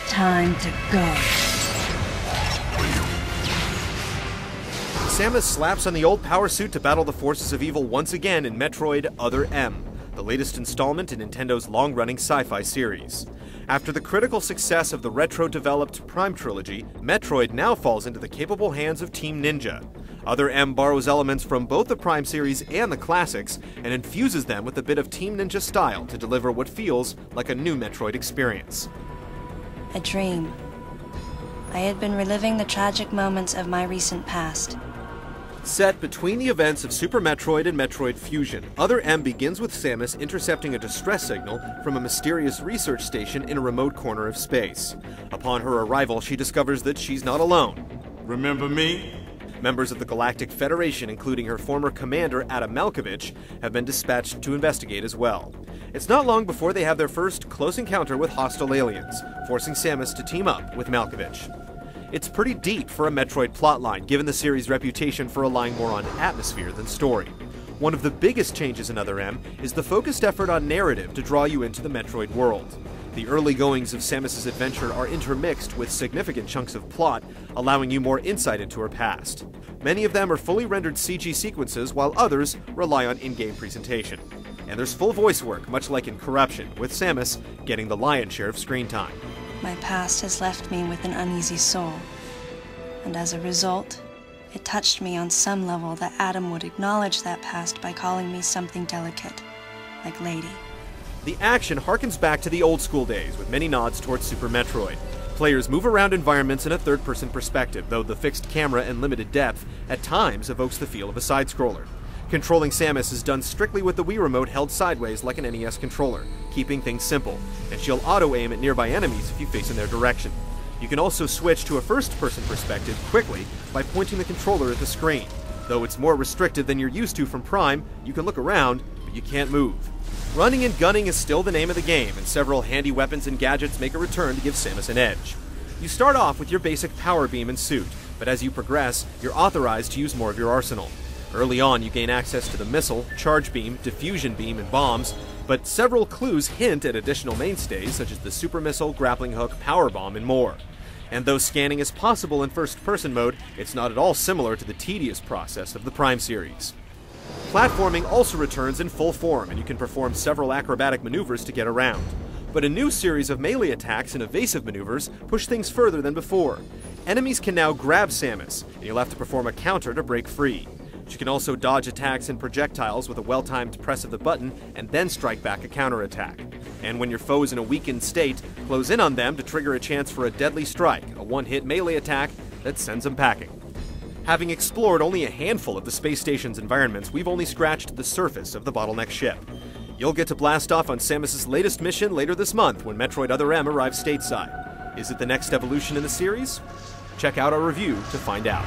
Time to go. Samus slaps on the old power suit to battle the forces of evil once again in Metroid Other M, the latest installment in Nintendo's long-running sci-fi series. After the critical success of the retro-developed Prime trilogy, Metroid now falls into the capable hands of Team Ninja. Other M borrows elements from both the Prime series and the classics, and infuses them with a bit of Team Ninja style to deliver what feels like a new Metroid experience. A dream. I had been reliving the tragic moments of my recent past. Set between the events of Super Metroid and Metroid Fusion, Other M begins with Samus intercepting a distress signal from a mysterious research station in a remote corner of space. Upon her arrival, she discovers that she's not alone. Remember me? Members of the Galactic Federation, including her former commander Adam Malkovich, have been dispatched to investigate as well. It's not long before they have their first close encounter with hostile aliens, forcing Samus to team up with Malkovich. It's pretty deep for a Metroid plotline, given the series' reputation for relying more on atmosphere than story. One of the biggest changes in Other M is the focused effort on narrative to draw you into the Metroid world. The early goings of Samus's adventure are intermixed with significant chunks of plot, allowing you more insight into her past. Many of them are fully rendered CG sequences, while others rely on in-game presentation. And there's full voice work, much like in Corruption, with Samus getting the lion's share of screen time. My past has left me with an uneasy soul, and as a result, it touched me on some level that Adam would acknowledge that past by calling me something delicate, like Lady. The action harkens back to the old school days, with many nods towards Super Metroid. Players move around environments in a third-person perspective, though the fixed camera and limited depth at times evokes the feel of a side-scroller. Controlling Samus is done strictly with the Wii Remote held sideways like an NES controller, keeping things simple, and she'll auto-aim at nearby enemies if you face in their direction. You can also switch to a first-person perspective quickly by pointing the controller at the screen. Though it's more restrictive than you're used to from Prime, you can look around, but you can't move. Running and gunning is still the name of the game, and several handy weapons and gadgets make a return to give Samus an edge. You start off with your basic power beam and suit, but as you progress, you're authorized to use more of your arsenal. Early on, you gain access to the missile, charge beam, diffusion beam, and bombs, but several clues hint at additional mainstays such as the super missile, grappling hook, power bomb, and more. And though scanning is possible in first-person mode, it's not at all similar to the tedious process of the Prime series. Platforming also returns in full form, and you can perform several acrobatic maneuvers to get around. But a new series of melee attacks and evasive maneuvers push things further than before. Enemies can now grab Samus, and you'll have to perform a counter to break free. She can also dodge attacks and projectiles with a well-timed press of the button and then strike back a counterattack. And when your foe is in a weakened state, close in on them to trigger a chance for a deadly strike, a one-hit melee attack that sends them packing. Having explored only a handful of the space station's environments, we've only scratched the surface of the bottleneck ship. You'll get to blast off on Samus's latest mission later this month when Metroid Other M arrives stateside. Is it the next evolution in the series? Check out our review to find out.